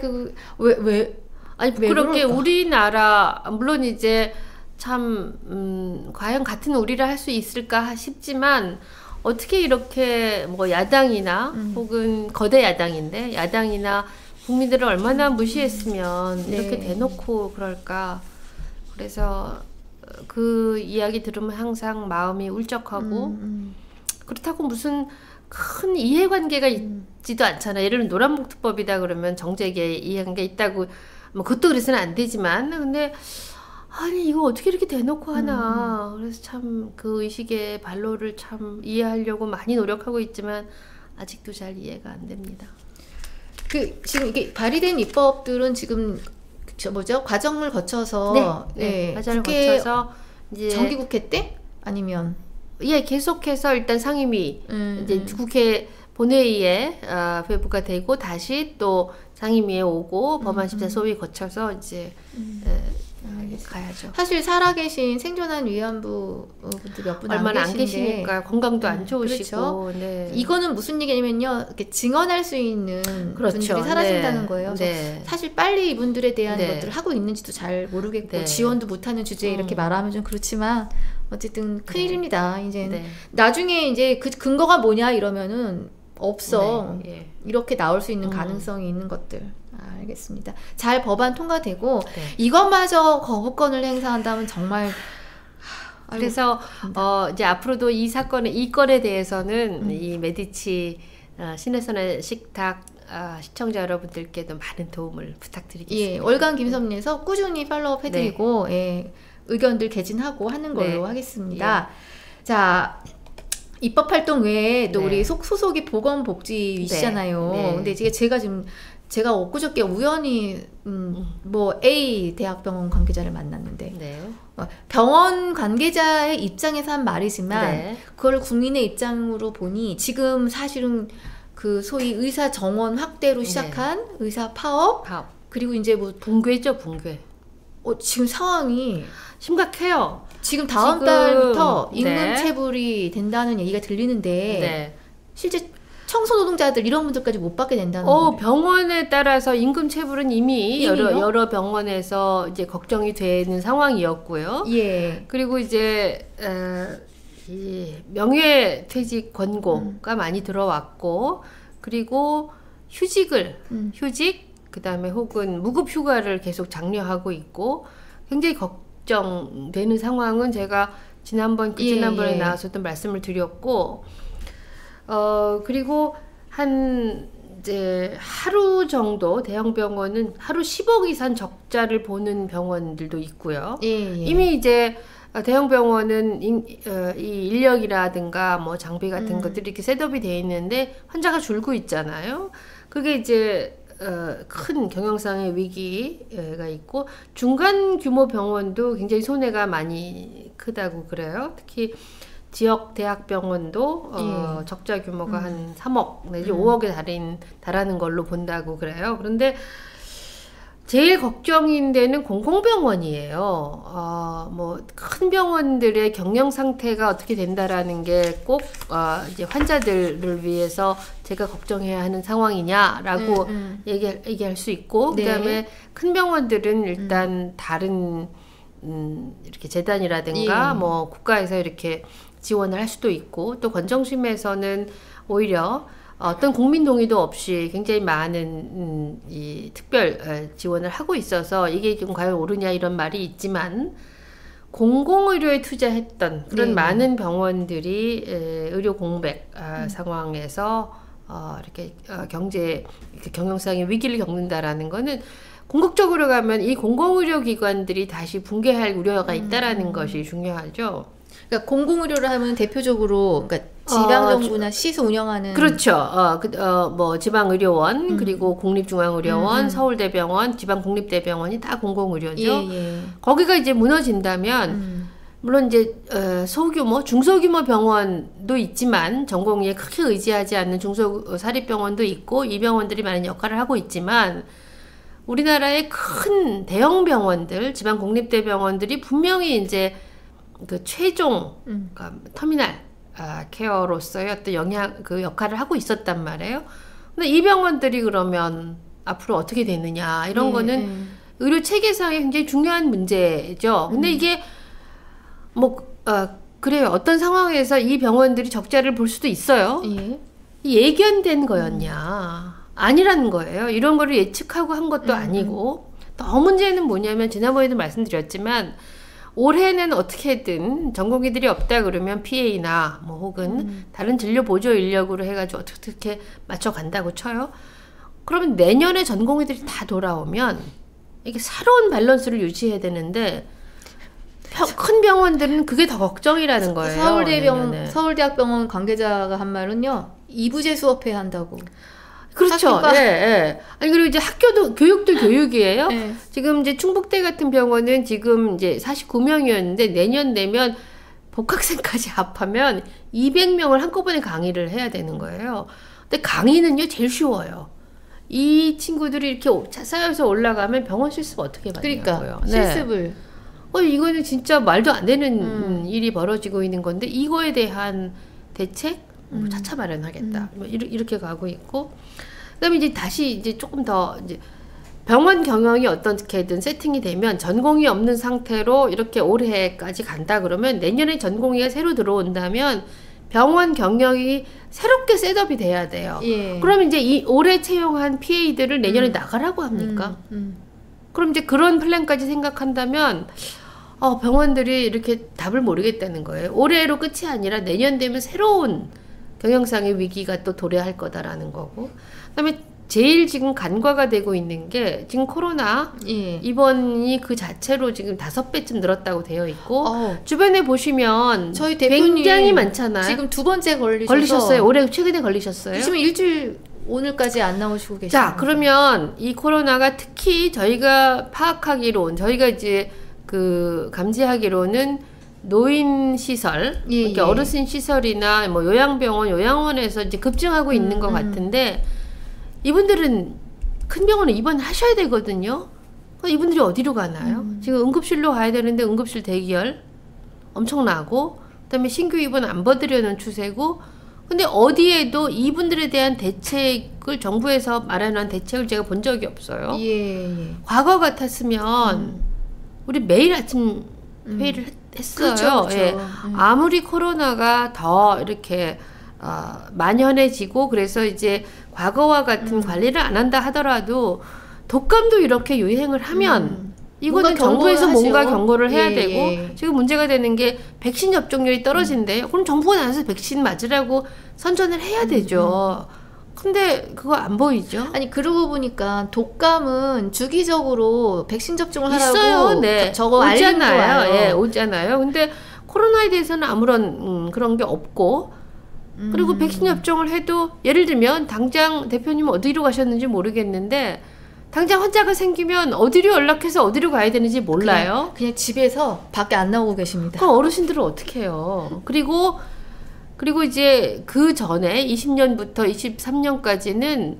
아니 부끄럽게 우리나라 물론 이제 참 과연 같은 우리를 할 수 있을까 싶지만 어떻게 이렇게 뭐 야당이나 혹은 거대 야당인데 야당이나 국민들을 얼마나 무시했으면 이렇게 대놓고 그럴까. 그래서 그 이야기 들으면 항상 마음이 울적하고 그렇다고 무슨 큰 이해관계가 있지도 않잖아. 예를 들면 노란봉투법이다 그러면 정책에 이해관계 있다고 뭐 그것도 그래서는 안 되지만 근데 아니 이거 어떻게 이렇게 대놓고 하나. 그래서 참 그 의식의 발로를 참 이해하려고 많이 노력하고 있지만 아직도 잘 이해가 안 됩니다. 지금 이게 발의된 입법들은 지금 과정을 거쳐서 과정을 거쳐서 이제 정기국회 때 아니면 계속해서 일단 상임위 이제 국회 본회의에 회부가 되고 다시 또 상임위에 오고 법안 심사 소위 거쳐서 이제 가야죠. 사실 살아계신 생존한 위안부 분들 몇 분 얼마나 안 계시니까 건강도 안 좋으시고. 그렇죠. 이거는 무슨 얘기냐면요. 이렇게 증언할 수 있는 분들이 사라진다는 거예요. 사실 빨리 이분들에 대한 것들을 하고 있는지도 잘 모르겠고 지원도 못하는 주제에 이렇게 말하면 좀 그렇지만 어쨌든 큰일입니다. 이제 나중에 이제 그 근거가 뭐냐 이러면은 없어. 이렇게 나올 수 있는 가능성이 있는 것들. 알겠습니다. 잘 법안 통과되고 이것마저 거부권을 행사한다면 정말 그래서 이제 앞으로도 이 건에 대해서는 이 메디치 신혜선의 식탁 시청자 여러분들께도 많은 도움을 부탁드리겠습니다. 월간 김선미에서 꾸준히 팔로우업 해드리고 의견들 개진하고 하는 걸로 하겠습니다. 자, 입법활동 외에 또 우리 소속이 보건복지위시잖아요. 근데 제가 엊그저께 우연히 뭐 A 대학병원 관계자를 만났는데 병원 관계자의 입장에서 한 말이지만 그걸 국민의 입장으로 보니 지금 사실은 그 소위 의사 정원 확대로 시작한 의사 파업 그리고 이제 뭐 붕괴죠, 붕괴. 지금 상황이 심각해요. 지금 다음 달부터 임금 체불이 된다는 얘기가 들리는데 실제 청소 노동자들 이런 분들까지 못 받게 된다는 거예요. 병원에 따라서 임금 체불은 이미 이미요? 여러 병원에서 이제 걱정이 되는 상황이었고요. 예. 그리고 이제 이 명예퇴직 권고가 많이 들어왔고, 그리고 휴직, 그다음에 혹은 무급 휴가를 계속 장려하고 있고, 굉장히 걱정되는 상황은 제가 지난번에 예. 나와서도 말씀을 드렸고, 그리고 이제 하루 정도 대형 병원은 하루 10억 이상 적자를 보는 병원들도 있고요. 예. 이미 이제 대형 병원은 이 인력이라든가 뭐 장비 같은 것들이 이렇게 셋업이 돼 있는데 환자가 줄고 있잖아요. 그게 이제 큰 경영상의 위기가 있고, 중간 규모 병원도 굉장히 손해가 많이 크다고 그래요. 특히 지역 대학병원도 적자 규모가 한 3억 내지 5억에 달하는 걸로 본다고 그래요. 그런데 제일 걱정인 데는 공공병원이에요. 뭐 큰 병원들의 경영 상태가 어떻게 된다라는 게 꼭 이제 환자들을 위해서 제가 걱정해야 하는 상황이냐라고 얘기할 수 있고, 네. 그다음에 큰 병원들은 일단 다른 이렇게 재단이라든가 뭐 국가에서 이렇게 지원을 할 수도 있고, 또 건정심에서는 오히려 어떤 국민 동의도 없이 굉장히 많은 이 특별 지원을 하고 있어서 이게 좀 과연 옳으냐 이런 말이 있지만, 공공의료에 투자했던 그런 많은 병원들이 의료 공백 상황에서 이렇게 경영상의 위기를 겪는다라는 거는, 궁극적으로 가면 이 공공의료 기관들이 다시 붕괴할 우려가 있다라는 것이 중요하죠. 그러니까 공공의료를 하면 대표적으로 그러니까 지방정부나 시에서 운영하는, 그렇죠. 뭐 지방의료원, 그리고 국립중앙의료원, 서울대병원, 지방국립대병원이 다 공공의료죠. 예. 거기가 이제 무너진다면 물론 이제 소규모, 중소규모 병원도 있지만, 전공의에 크게 의지하지 않는 사립병원도 있고, 이 병원들이 많은 역할을 하고 있지만, 우리나라의 큰 대형 병원들, 지방 국립대병원들이 분명히 이제 그 최종 그러니까 터미널 케어로서의 어떤 그 역할을 하고 있었단 말이에요. 근데 이 병원들이 그러면 앞으로 어떻게 되느냐 이런 거는 의료 체계상의 굉장히 중요한 문제죠. 근데 이게 뭐 그래요. 어떤 상황에서 이 병원들이 적자를 볼 수도 있어요. 예견된 거였냐? 아니라는 거예요. 이런 거를 예측하고 한 것도 아니고, 더 문제는 뭐냐면, 지난번에도 말씀드렸지만, 올해는 어떻게든 전공의들이 없다 그러면 PA나 뭐 혹은 다른 진료 보조 인력으로 해가지고 어떻게 맞춰간다고 쳐요. 그러면 내년에 전공의들이 다 돌아오면 이게 새로운 밸런스를 유지해야 되는데, 큰 병원들은 그게 더 걱정이라는 거예요. 서울대학병원 관계자가 한 말은요, 2부제 수업해야 한다고. 그렇죠. 예. 아니, 그리고 이제 교육도 교육이에요. 네. 지금 이제 충북대 같은 병원은 지금 이제 49명이었는데 내년 되면 복학생까지 합하면 200명을 한꺼번에 강의를 해야 되는 거예요. 근데 강의는요, 제일 쉬워요. 이 친구들이 이렇게 쌓여서 올라가면 병원 실습 어떻게 받냐고요. 그러니까 실습을. 이거는 진짜 말도 안 되는 일이 벌어지고 있는 건데, 이거에 대한 대책? 차차 마련하겠다. 뭐 이렇게 가고 있고, 그다음에 이제 다시 이제 조금 더 이제 병원 경영이 어떻게든 세팅이 되면, 전공이 없는 상태로 이렇게 올해까지 간다 그러면 내년에 전공의가 새로 들어온다면 병원 경영이 새롭게 셋업이 돼야 돼요. 그럼 이제 올해 채용한 PA들을 내년에 나가라고 합니까? 그럼 이제 그런 플랜까지 생각한다면 병원들이 이렇게 답을 모르겠다는 거예요. 올해로 끝이 아니라 내년 되면 새로운 경영상의 위기가 또 도래할 거다라는 거고, 그다음에 제일 지금 간과가 되고 있는 게 지금 코로나 입원이 그 자체로 지금 5배쯤 늘었다고 되어 있고, 주변에 보시면 저희 대표님 굉장히 많잖아요. 지금 2번째 걸리셨어요. 올해 최근에 걸리셨어요. 지금 일주일 오늘까지 안 나오시고 계시죠. 자, 그러면 이 코로나가 특히 저희가 저희가 이제 그 감지하기로는 노인 시설, 그러니까 어르신 시설이나 뭐 요양병원, 요양원에서 이제 급증하고 있는 것 같은데, 이분들은 큰 병원에 입원하셔야 되거든요. 이분들이 어디로 가나요? 지금 응급실로 가야 되는데 응급실 대기열 엄청나고, 그다음에 신규 입원 안 받으려는 추세고, 근데 어디에도 이분들에 대한 대책을 정부에서 마련한 대책을 제가 본 적이 없어요. 예. 과거 같았으면 우리 매일 아침 회의를 했어요. 그렇죠. 예. 아무리 코로나가 더 이렇게 만연해지고 그래서 이제 과거와 같은 관리를 안 한다 하더라도 독감도 이렇게 유행을 하면 이거는 정부에서 뭔가 경고를 해야 되고 지금 문제가 되는 게 백신 접종률이 떨어진대요. 그럼 정부가 나서서 백신 맞으라고 선전을 해야 되죠. 근데 그거 안 보이죠? 아니 그러고 보니까 독감은 주기적으로 백신 접종을 하라고 있어요. 네. 저거 오잖아요. 예, 오잖아요. 근데 코로나에 대해서는 아무런 그런 게 없고 그리고 백신 접종을 해도 예를 들면 당장 대표님은 어디로 가셨는지 모르겠는데 당장 환자가 생기면 어디로 연락해서 어디로 가야 되는지 몰라요. 그냥 집에서 밖에 안 나오고 계십니다. 그럼 어르신들은 어떻게 해요? 그리고 이제 그 전에 20년부터 23년까지는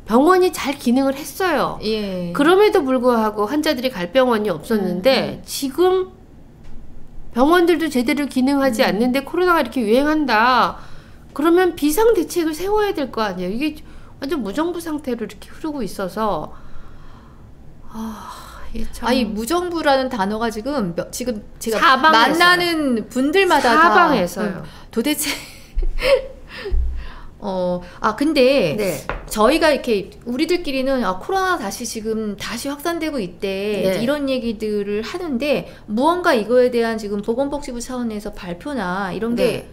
병원이 잘 기능을 했어요. 예. 그럼에도 불구하고 환자들이 갈 병원이 없었는데 지금 병원들도 제대로 기능하지 않는데 코로나가 이렇게 유행한다. 그러면 비상 대책을 세워야 될 거 아니에요. 이게 완전 무정부 상태로 이렇게 흐르고 있어서 이게 참... 아니 무정부라는 단어가 지금 제가 사방에서요. 만나는 분들마다 사방에서요. 다 도대체 근데 네. 저희가 이렇게 우리들끼리는 코로나 다시 확산되고 있대 네. 이런 얘기들을 하는데 무언가 이거에 대한 지금 보건복지부 차원에서 발표나 이런 게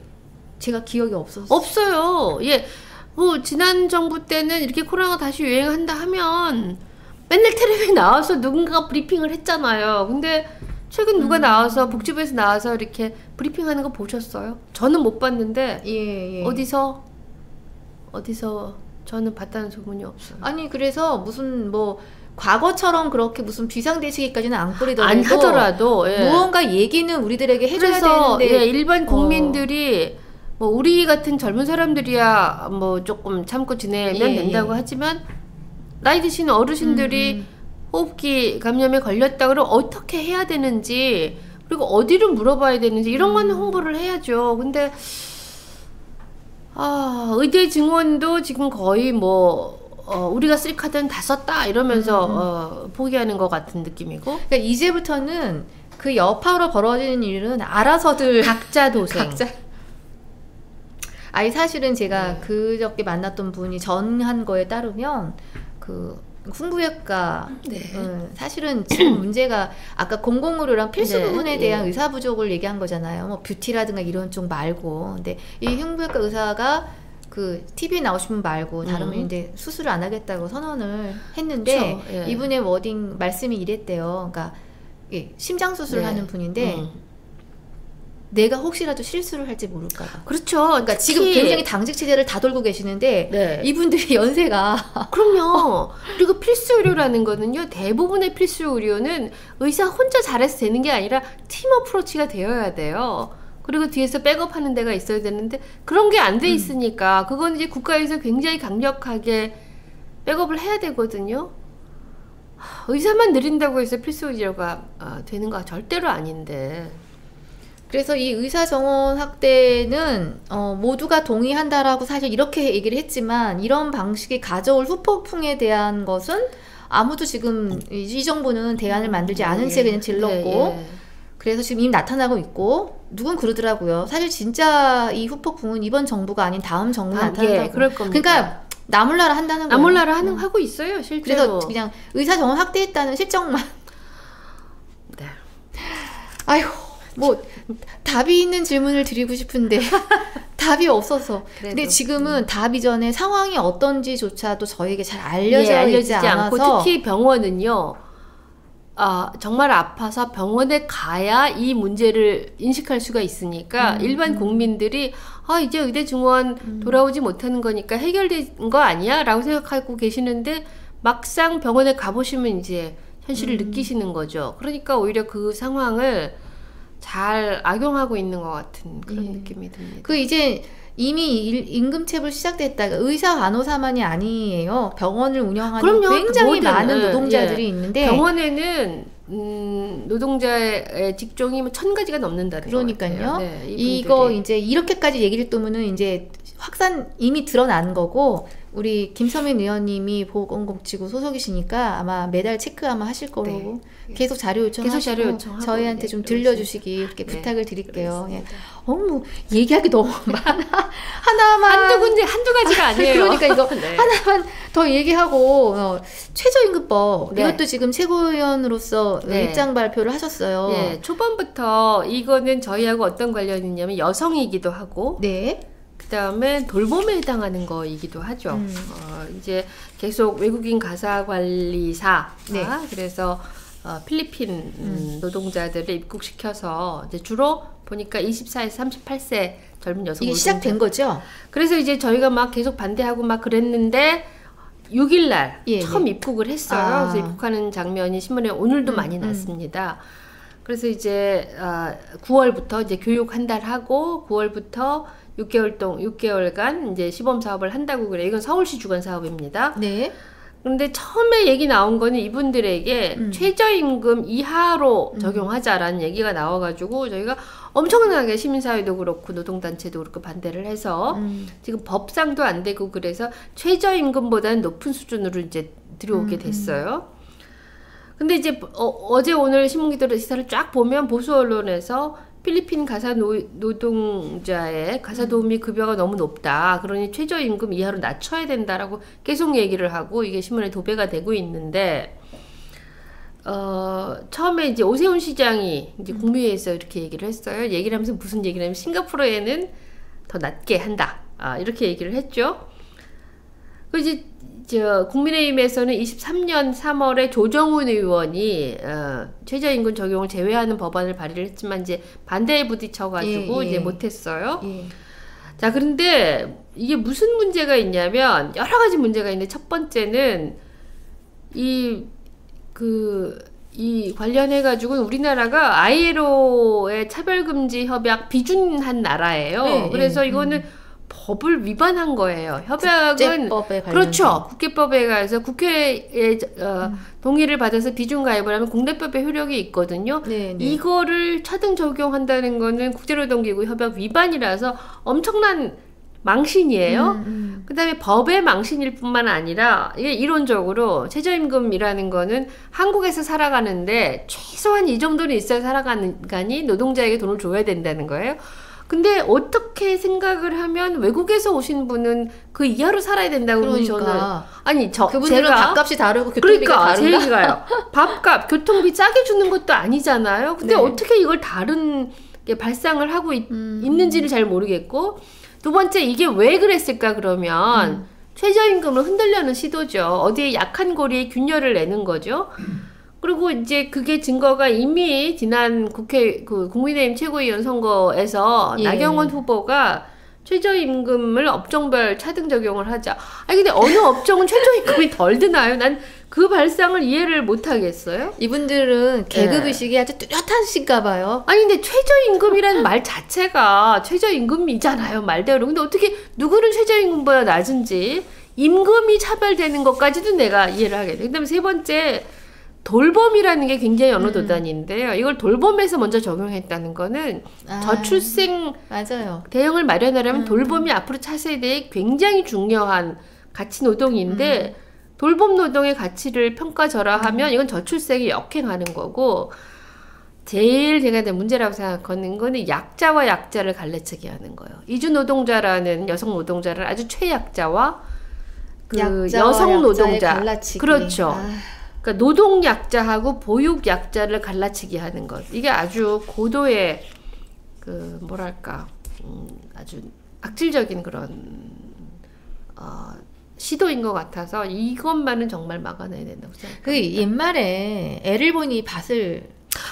제가 기억이 없어요. 예. 뭐 지난 정부 때는 이렇게 코로나가 다시 유행한다 하면 맨날 텔레비에 나와서 누군가가 브리핑을 했잖아요. 근데 최근 누가 나와서 복지부에서 나와서 이렇게 브리핑하는 거 보셨어요? 저는 못 봤는데 예. 어디서 저는 봤다는 소문이 없어요. 아니 그래서 무슨 뭐 과거처럼 그렇게 무슨 비상대책까지는 안 뿌리더라도 안 하더라도 무언가 얘기는 우리들에게 해줘야 그래서, 되는데 일반 국민들이 뭐 우리 같은 젊은 사람들이야 뭐 조금 참고 지내면 된다고 하지만 나이 드신 어르신들이 호흡기 감염에 걸렸다 그러면 어떻게 해야 되는지 그리고 어디로 물어봐야 되는지 이런 거는 홍보를 해야죠. 근데 의대 증원도 지금 거의 우리가 쓸 카드는 다 썼다 이러면서 포기하는 것 같은 느낌이고. 그러니까 이제부터는 그 여파로 벌어지는 일은 알아서들 각자 도생. 아니 사실은 제가 그저께 만났던 분이 전한 거에 따르면 그 흉부외과 사실은 지금 문제가 아까 공공의료랑 필수 부분에 대한 의사 부족을 얘기한 거잖아요. 뭐 뷰티라든가 이런 쪽 말고. 근데 이 흉부외과 의사가 그 TV에 나오신 분 말고 다른 분인데 수술을 안 하겠다고 선언을 했는데 이분의 워딩 말씀이 이랬대요. 그러니까 심장 수술을 하는 분인데 내가 혹시라도 실수를 할지 모를까봐. 그렇죠. 그러니까 지금 굉장히 당직 체제를 다 돌고 계시는데 이분들이 연세가 그럼요. 그리고 필수 의료라는 거는요. 대부분의 필수 의료는 의사 혼자 잘해서 되는 게 아니라 팀 어프로치가 되어야 돼요. 그리고 뒤에서 백업하는 데가 있어야 되는데 그런 게 안 돼 있으니까 그건 이제 국가에서 굉장히 강력하게 백업을 해야 되거든요. 의사만 느린다고 해서 필수 의료가 되는 거 절대로 아닌데. 그래서 이 의사 정원 확대는 모두가 동의한다라고 사실 이렇게 얘기를 했지만 이런 방식이 가져올 후폭풍에 대한 것은 아무도 지금 이 정부는 대안을 만들지 않은 채 그냥 질렀고 그래서 지금 이미 나타나고 있고 누군 그러더라고요. 사실 진짜 이 후폭풍은 이번 정부가 아닌 다음 정부에 나타난다고. 그럴 겁니다. 그러니까 나몰라라 한다는 거예요. 나몰라라 하고 있어요, 실제로. 그래서 그냥 의사 정원 확대했다는 실정만. 아휴. 뭐 답이 있는 질문을 드리고 싶은데 답이 없어서. 근데 지금은 답 이전에 상황이 어떤지조차도 저에게 잘 알려지지 않아서 특히 병원은요. 정말 아파서 병원에 가야 이 문제를 인식할 수가 있으니까 일반 국민들이 이제 의대 증원 돌아오지 못하는 거니까 해결된 거 아니야? 라고 생각하고 계시는데 막상 병원에 가보시면 이제 현실을 느끼시는 거죠. 그러니까 오히려 그 상황을 잘 악용하고 있는 것 같은 그런 느낌이 듭니다. 그 이제 이미 임금체불 시작됐다. 의사 간호사만이 아니에요. 병원을 운영하는 굉장히 많은 노동자들이 있는데 병원에는 노동자의 직종이 1000가지가 넘는다는 그러니까요. 이거 이제 이렇게까지 얘기를 뜨면은 이제 확산 이미 드러난 거고 우리 김서민 의원님이 보건복지부 소속이시니까 아마 매달 체크 아마 하실 거로 네. 계속 자료 요청하시고 저희한테 네, 좀 들려주시기 이렇게 네, 부탁을 드릴게요. 예. 뭐 얘기하기 너무 많아. 하나만 한두 가지가 아니에요. 그러니까 이거 네. 하나만 더 얘기하고 최저임금법 네. 이것도 지금 최고위원으로서 네. 입장 발표를 하셨어요. 네. 초반부터 이거는 저희하고 어떤 관련이 있냐면 여성이기도 하고 네. 그다음에 돌봄에 해당하는 거이기도 하죠. 이제 계속 외국인 가사관리사 네. 그래서 필리핀 노동자들을 입국시켜서 이제 주로 보니까 24에서 38세 젊은 여성 이게 시작된 거죠? 그래서 이제 저희가 막 계속 반대하고 막 그랬는데 6일날 예, 처음 입국을 했어요. 그래서 입국하는 장면이 신문에 오늘도 많이 났습니다. 그래서 이제 9월부터 이제 교육 한 달 하고 9월부터 6개월간 이제 시범 사업을 한다고 그래요. 이건 서울시 주관 사업입니다. 네. 그런데 처음에 얘기 나온 거는 이분들에게 최저임금 이하로 적용하자라는 얘기가 나와가지고 저희가 엄청나게 시민사회도 그렇고 노동단체도 그렇고 반대를 해서 지금 법상도 안 되고 그래서 최저임금보다는 높은 수준으로 이제 들어오게 됐어요. 근데 이제 어제 오늘 신문기들 기사를 쫙 보면 보수 언론에서 필리핀 가사 노동자의 가사 도우미 급여가 너무 높다. 그러니 최저임금 이하로 낮춰야 된다라고 계속 얘기를 하고 이게 신문에 도배가 되고 있는데 처음에 이제 오세훈 시장이 이제 국무회의에서 이렇게 얘기를 했어요. 얘기를 하면서 무슨 얘기를 하면 싱가포르에는 더 낮게 한다. 이렇게 얘기를 했죠. 그 이제 국민의힘에서는 23년 3월에 조정훈 의원이 최저임금 적용을 제외하는 법안을 발의를 했지만 이제 반대에 부딪혀가지고 이제 못했어요. 자, 그런데 이게 무슨 문제가 있냐면 여러 가지 문제가 있는데 첫 번째는 이 관련해가지고 우리나라가 ILO의 차별금지 협약 비준한 나라예요. 그래서 이거는 법을 위반한 거예요. 협약은 그렇죠. 국회법에 의해서 국회의 동의를 받아서 비준 가입을 하면 국내법에 효력이 있거든요. 네네. 이거를 차등 적용한다는 거는 국제노동기구 협약 위반이라서 엄청난 망신이에요. 그다음에 법의 망신일 뿐만 아니라 이게 이론적으로 최저임금이라는 거는 한국에서 살아가는데 최소한 이 정도는 있어야 살아가니 노동자에게 돈을 줘야 된다는 거예요. 근데 어떻게 생각을 하면 외국에서 오신 분은 그 이하로 살아야 된다고 그러니까. 저는 그분들은 제가 밥값이 다르고 교통비가 그러니까 다른가? 제 얘기가요. 밥값, 교통비 싸게 주는 것도 아니잖아요. 근데 네. 어떻게 이걸 다른 게 발상을 하고 있는지를 잘 모르겠고 두 번째 이게 왜 그랬을까 그러면 최저임금을 흔들려는 시도죠. 어디에 약한 고리에 균열을 내는 거죠. 그리고 이제 그게 증거가 이미 지난 국민의힘 최고위원 선거에서 나경원 후보가 최저임금을 업종별 차등 적용을 하자. 아니 근데 어느 업종은 최저임금이 덜 드나요? 난 그 발상을 이해를 못 하겠어요. 이분들은 계급의식이 아주 뚜렷하신가 봐요. 아니 근데 최저임금이라는 말 자체가 최저임금이잖아요. 말대로. 근데 어떻게 누구는 최저임금보다 낮은지 임금이 차별되는 것까지도 내가 이해를 하게 돼. 그다음에 세 번째 돌봄이라는 게 굉장히 언어도단인데요. 이걸 돌봄에서 먼저 적용했다는 거는 저출생 맞아요. 대응을 마련하려면 돌봄이 앞으로 차세대에 굉장히 중요한 가치 노동인데 돌봄 노동의 가치를 평가절하하면 이건 저출생에 역행하는 거고 제일 제가 문제라고 생각하는 거는 약자와 약자를 갈라치게 하는 거예요. 이주 노동자라는 여성 노동자를 아주 최약자와 여성 노동자 그렇죠. 그러니까 노동 약자하고 보육 약자를 갈라치기 하는 것. 이게 아주 고도의 아주 악질적인 그런 시도인 것 같아서 이것만은 정말 막아내야 된다고 생각합니다. 그 옛말에 애를 보니 밭을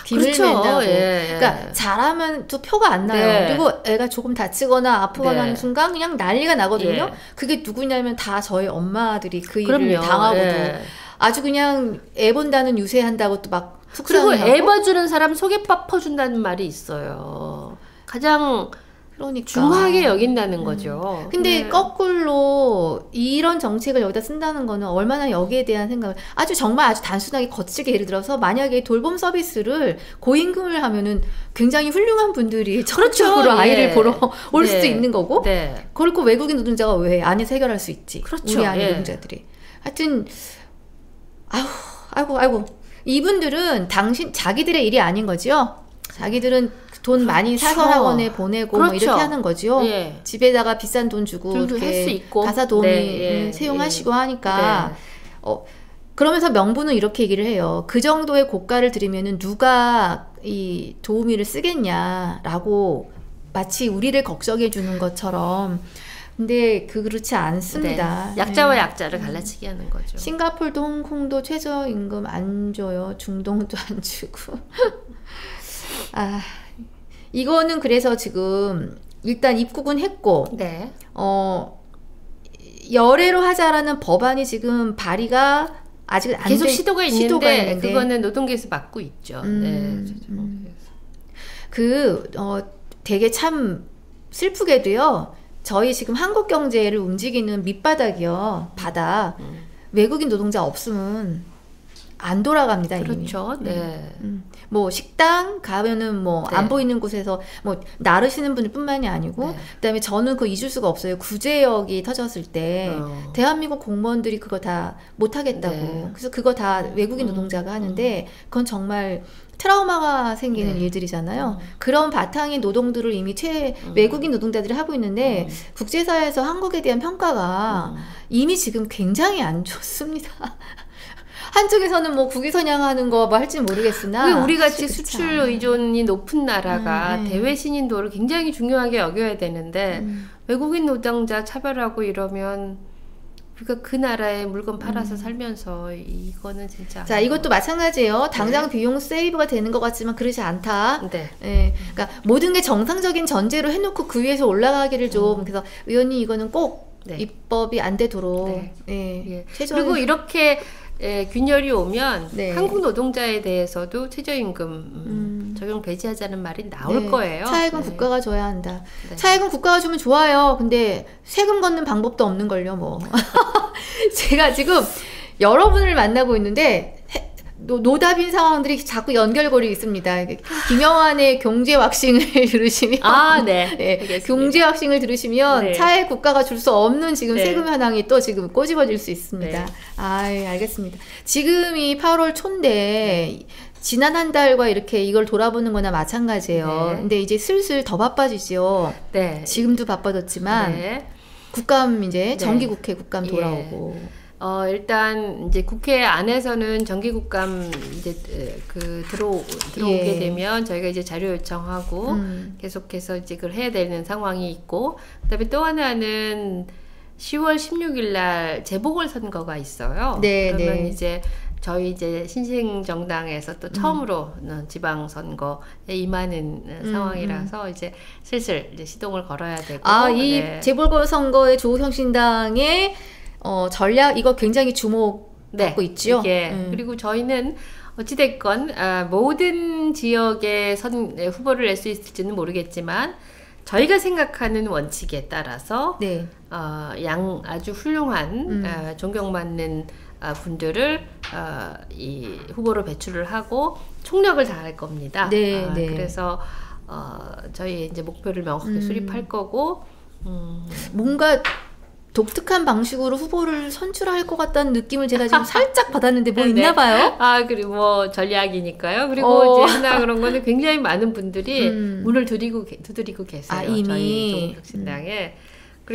김을 그렇죠. 맨다고. 예. 그러니까 잘하면 또 표가 안 나요. 네. 그리고 애가 조금 다치거나 아프거나 하는 순간 그냥 난리가 나거든요. 예. 그게 누구냐면 다 저희 엄마들이 그 일을 그럼요. 당하고도 예. 아주 그냥 애 본다는 유세한다고 또 막 그리고 애 봐주는 사람 속에 밥 퍼준다는 말이 있어요. 가장 그러니까 중하게 여긴다는 거죠. 근데 거꾸로 이런 정책을 여기다 쓴다는 거는 얼마나 여기에 대한 생각을 정말 아주 단순하게 거칠게 예를 들어서 만약에 돌봄 서비스를 고임금을 하면은 굉장히 훌륭한 분들이 적극적으로 아이를 보러 올 수도 있는 거고 그렇고 외국인 노동자가 왜 안에서 해결할 수 있지. 그렇죠. 우리 안에 노동자들이. 하여튼 아이고 이분들은 자기들의 일이 아닌 거죠. 자기들은 돈 많이 사서 학원에 보내고 뭐 이렇게 하는 거죠. 집에다가 비싼 돈 주고 이렇게 가사 도우미 채용하시고 하니까 그러면서 명분은 이렇게 얘기를 해요. 그 정도의 고가를 들이면은 누가 이 도우미를 쓰겠냐라고 마치 우리를 걱정해 주는 것처럼. 근데 그렇지 않습니다. 약자와 약자를 갈라치기 하는 거죠. 싱가포르도 홍콩도 최저임금 안 줘요. 중동도 안 주고. 이거는 그래서 지금 일단 입국은 했고 열애로 하자라는 법안이 지금 발의가 아직 안 계속 시도가 있는데 그거는 노동계에서 막고 있죠. 되게 참 슬프게도요. 저희 지금 한국 경제를 움직이는 밑바닥이요. 바닥. 외국인 노동자 없으면 안 돌아갑니다. 그렇죠. 이미. 뭐 식당 가면은 뭐 안 보이는 곳에서 뭐 나르시는 분들뿐만이 아니고 그다음에 저는 그거 잊을 수가 없어요. 구제역이 터졌을 때 대한민국 공무원들이 그거 다 못하겠다고. 그래서 그거 다 외국인 노동자가 하는데 그건 정말 트라우마가 생기는 일들이잖아요. 그런 바탕의 노동들을 이미 외국인 노동자들이 하고 있는데 국제사회에서 한국에 대한 평가가 이미 지금 굉장히 안 좋습니다. 한쪽에서는 뭐 국위선양하는 거 뭐 할지 모르겠으나 우리 같이 수출 의존이 높은 나라가 대외 신인도를 굉장히 중요하게 여겨야 되는데 외국인 노동자 차별하고 이러면 그러니까 그 나라에 물건 팔아서 살면서 이거는 진짜 이것도 마찬가지예요. 당장 비용 세이브가 되는 것 같지만 그렇지 않다. 그러니까 모든 게 정상적인 전제로 해놓고 그 위에서 올라가기를 좀 그래서 의원님 이거는 꼭 입법이 안 되도록 그리고 이렇게 균열이 오면 한국 노동자에 대해서도 최저임금 적용 배제하자는 말이 나올 거예요. 차액은 국가가 줘야 한다. 차액은 국가가 주면 좋아요. 근데 세금 걷는 방법도 없는걸요. 뭐 제가 지금 여러분을 만나고 있는데 노답인 상황들이 자꾸 연결고리 있습니다. 김영환의 경제 왁싱을 들으시면 경제 왁싱을 들으시면 차액 국가가 줄 수 없는 지금 세금 현황이 또 지금 꼬집어질 수 있습니다. 알겠습니다. 지금이 8월 초인데 지난 한 달과 이렇게 이걸 돌아보는 거나 마찬가지예요. 근데 이제 슬슬 더 바빠지죠. 지금도 바빠졌지만 국감 이제 정기국회 국감 돌아오고 일단 이제 국회 안에서는 정기국감 이제 들어오게 되면 저희가 이제 자료 요청하고 계속해서 이제 그걸 해야 되는 상황이 있고 그다음에 또 하나는 10월 16일 날 재보궐선거가 있어요. 그러면 이제 저희 이제 신생정당에서 또 처음으로 지방선거에 임하는 상황이라서 이제 슬슬 이제 시동을 걸어야 되고 이 재보궐선거의 조국혁신당의 전략 이거 굉장히 주목받고 있죠. 그리고 저희는 어찌됐건 모든 지역의 후보를 낼 수 있을지는 모르겠지만 저희가 생각하는 원칙에 따라서 아주 훌륭한 존경받는 분들을 이 후보로 배출을 하고 총력을 다할 겁니다. 그래서 저희의 이제 목표를 명확하게 수립할 거고 뭔가 독특한 방식으로 후보를 선출할 것 같다는 느낌을 제가 지금 살짝 받았는데 뭐 있나 봐요? 그리고 뭐 전략이니까요. 그리고 이제 하나 그런 거는 굉장히 많은 분들이 문을 두드리고 계세요. 이미 저희 조국혁신당에.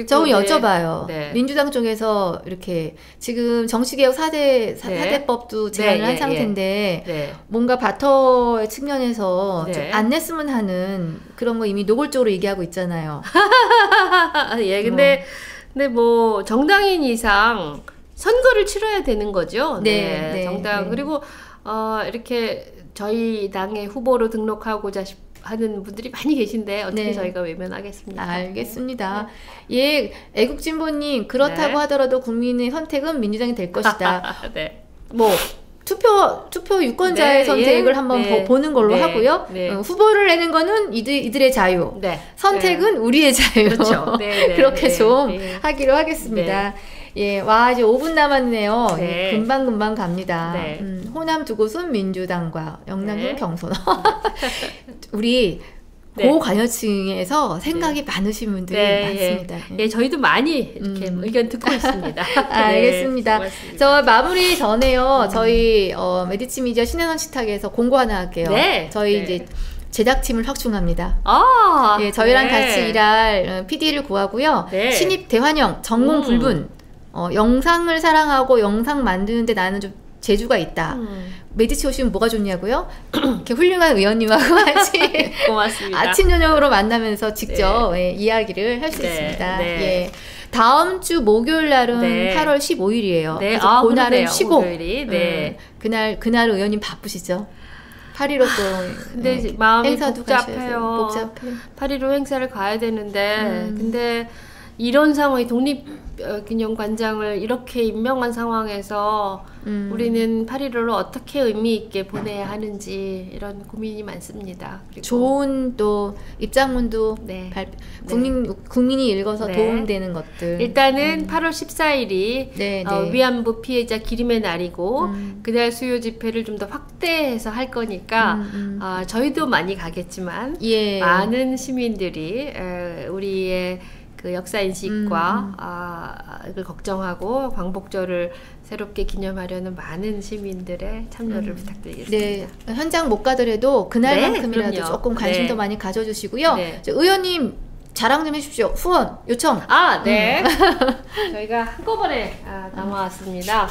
저 여쭤봐요. 민주당 쪽에서 이렇게 지금 정치개혁 4대법도 제안을 한 상태인데 뭔가 바터의 측면에서 좀 안 냈으면 하는 그런 거 이미 노골적으로 얘기하고 있잖아요. 근데 뭐 정당인 이상 선거를 치러야 되는 거죠. 정당 그리고 이렇게 저희 당의 후보로 등록하고자 하는 분들이 많이 계신데 어떻게 저희가 외면하겠습니까? 알겠습니다. 애국진보님 그렇다고 하더라도 국민의 선택은 민주당이 될 것이다. 뭐 투표 유권자의 네, 선택을 예, 한번 네, 보는 걸로 네, 하고요. 네. 후보를 내는 거는 이들의 자유. 네. 선택은 네. 우리의 자유. 그렇죠. 네, 네, 그렇게 네, 좀 네. 하기로 하겠습니다. 예, 와, 이제 5분 남았네요. 네. 금방금방 갑니다. 네. 호남 두 곳은 민주당과 영남은 네. 경선. 우리 네. 고관여층에서 생각이 많으신 분들이 많습니다. 예, 저희도 많이 이렇게 의견 듣고 있습니다. 알겠습니다. 네, 저 마무리 전에요. 저희 메디치 미디어 신혜선 식탁에서 공고 하나 할게요. 네. 저희 네. 이제 제작팀을 확충합니다. 아, 예, 저희랑 네. 같이 일할 PD를 구하고요. 네. 신입 대환영, 전공 불분. 영상을 사랑하고 영상 만드는데 나는 좀 재주가 있다. 메디치 오시면 뭐가 좋냐고요? 이렇게 훌륭한 의원님하고 같이 고맙습니다. 아침 저녁으로 만나면서 직접 예, 이야기를 할 수 있습니다. 네. 예. 다음 주 목요일 날은 네. 8월 15일이에요. 네. 그래서 그날은 그러네요. 쉬고 목요일이. 네. 그날 의원님 바쁘시죠? 8.15 또 근데 마음이 행사도 복잡해요. 복잡해. 8.15 행사를 가야 되는데 근데 이런 상황이 독립기념관장을 이렇게 임명한 상황에서 우리는 8.15를 어떻게 의미 있게 보내야 하는지 이런 고민이 많습니다. 그리고 좋은 또 입장문도 네. 국민이 읽어서 네. 도움되는 것들. 일단은 8월 14일이 네, 네. 위안부 피해자 기림의 날이고 그날 수요 집회를 좀 더 확대해서 할 거니까 저희도 많이 가겠지만 예. 많은 시민들이 우리의 그 역사 인식과 이걸 걱정하고 광복절을 새롭게 기념하려는 많은 시민들의 참여를 부탁드리겠습니다. 네, 현장 못 가더라도 그날만큼이라도 네, 조금 관심 더 많이 가져주시고요. 네. 의원님 자랑 좀 해주십시오. 후원 요청. 네. 저희가 한꺼번에 나왔습니다.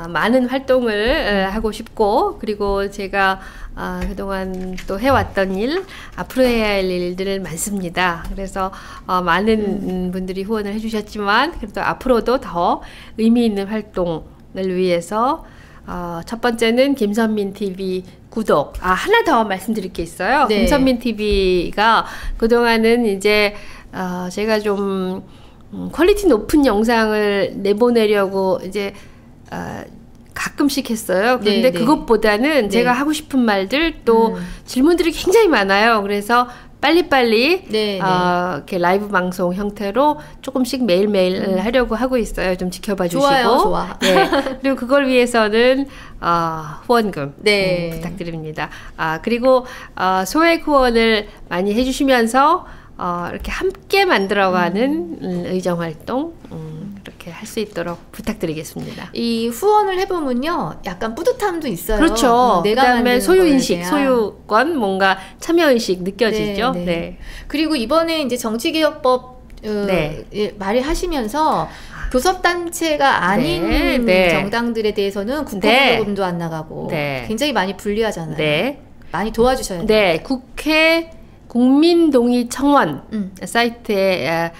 많은 활동을 하고 싶고 그리고 제가 그동안 또 해왔던 일, 앞으로 해야 할 일들 많습니다. 그래서 많은 분들이 후원을 해주셨지만 그래도 앞으로도 더 의미 있는 활동을 위해서 첫 번째는 김선민 TV 구독. 하나 더 말씀드릴 게 있어요. 네. 김선민 TV가 그동안은 이제 제가 좀 퀄리티 높은 영상을 내보내려고 이제 가끔씩 했어요. 그런데 네, 네. 그것보다는 네. 제가 하고 싶은 말들 또 질문들이 굉장히 많아요. 그래서 빨리빨리 네, 이렇게 라이브 방송 형태로 조금씩 매일매일 하려고 하고 있어요. 좀 지켜봐 주시고. 좋아요, 좋아. 네. 그리고 그걸 위해서는 후원금 네. 부탁드립니다. 그리고 소액 후원을 많이 해주시면서 이렇게 함께 만들어가는 의정 활동 이렇게 할 수 있도록 부탁드리겠습니다. 이 후원을 해보면요, 약간 뿌듯함도 있어요. 그렇죠. 내가 그다음에 만드는 소유인식, 거에 대한. 소유권, 뭔가 참여의식 느껴지죠. 네, 네. 네. 그리고 이번에 이제 정치개혁법 네. 발의하시면서 교섭단체가 아닌 네, 네. 정당들에 대해서는 네. 국고금도 안 나가고 네. 굉장히 많이 불리하잖아요. 네. 많이 도와주셔야 돼요. 네. 국회 국민동의청원 사이트에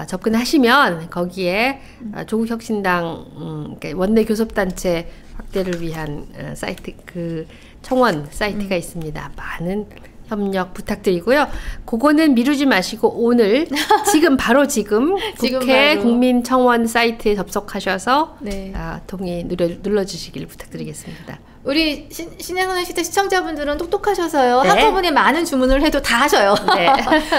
접근하시면 거기에 조국혁신당 원내 교섭단체 확대를 위한 사이트 그 청원 사이트가 있습니다. 많은 협력 부탁드리고요. 그거는 미루지 마시고 오늘 지금 지금 국회 바로. 국민청원 사이트에 접속하셔서 네. 동의 눌러주시길 부탁드리겠습니다. 우리 신혜선 시대 시청자분들은 똑똑하셔서요. 네. 한꺼번에 많은 주문을 해도 다 하셔요. 네.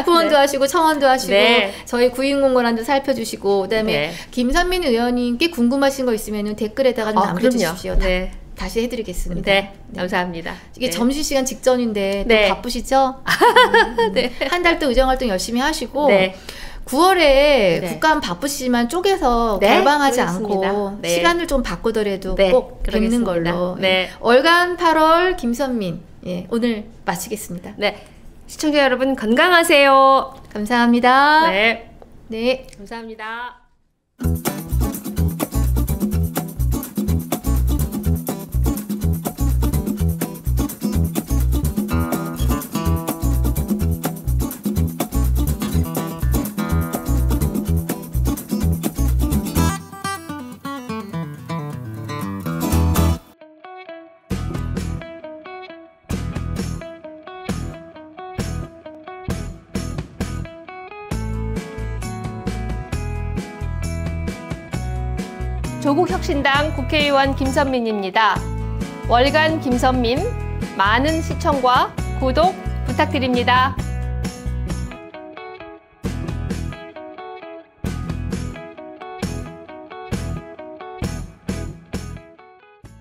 후원도 네. 하시고 청원도 하시고 네. 저희 구인공고란도 살펴주시고 그다음에 네. 김선민 의원님께 궁금하신 거 있으면 댓글에다가 좀 남겨주십시오. 그럼요. 네. 다시 해드리겠습니다. 네. 감사합니다. 이게 네. 점심시간 직전인데 또 네. 바쁘시죠? 네. 한 달 또 의정활동 열심히 하시고 네. 9월에 네. 국감 바쁘시지만 쪼개서 네, 결방하지 그렇습니다. 않고 네. 시간을 좀 바꾸더라도 네, 꼭 뵙는 그러겠습니다. 걸로. 네. 월간 8월 김선민 오늘 마치겠습니다. 네. 시청자 여러분 건강하세요. 감사합니다. 네. 네. 감사합니다. 조국혁신당 국회의원 김선민입니다. 월간 김선민 많은 시청과 구독 부탁드립니다.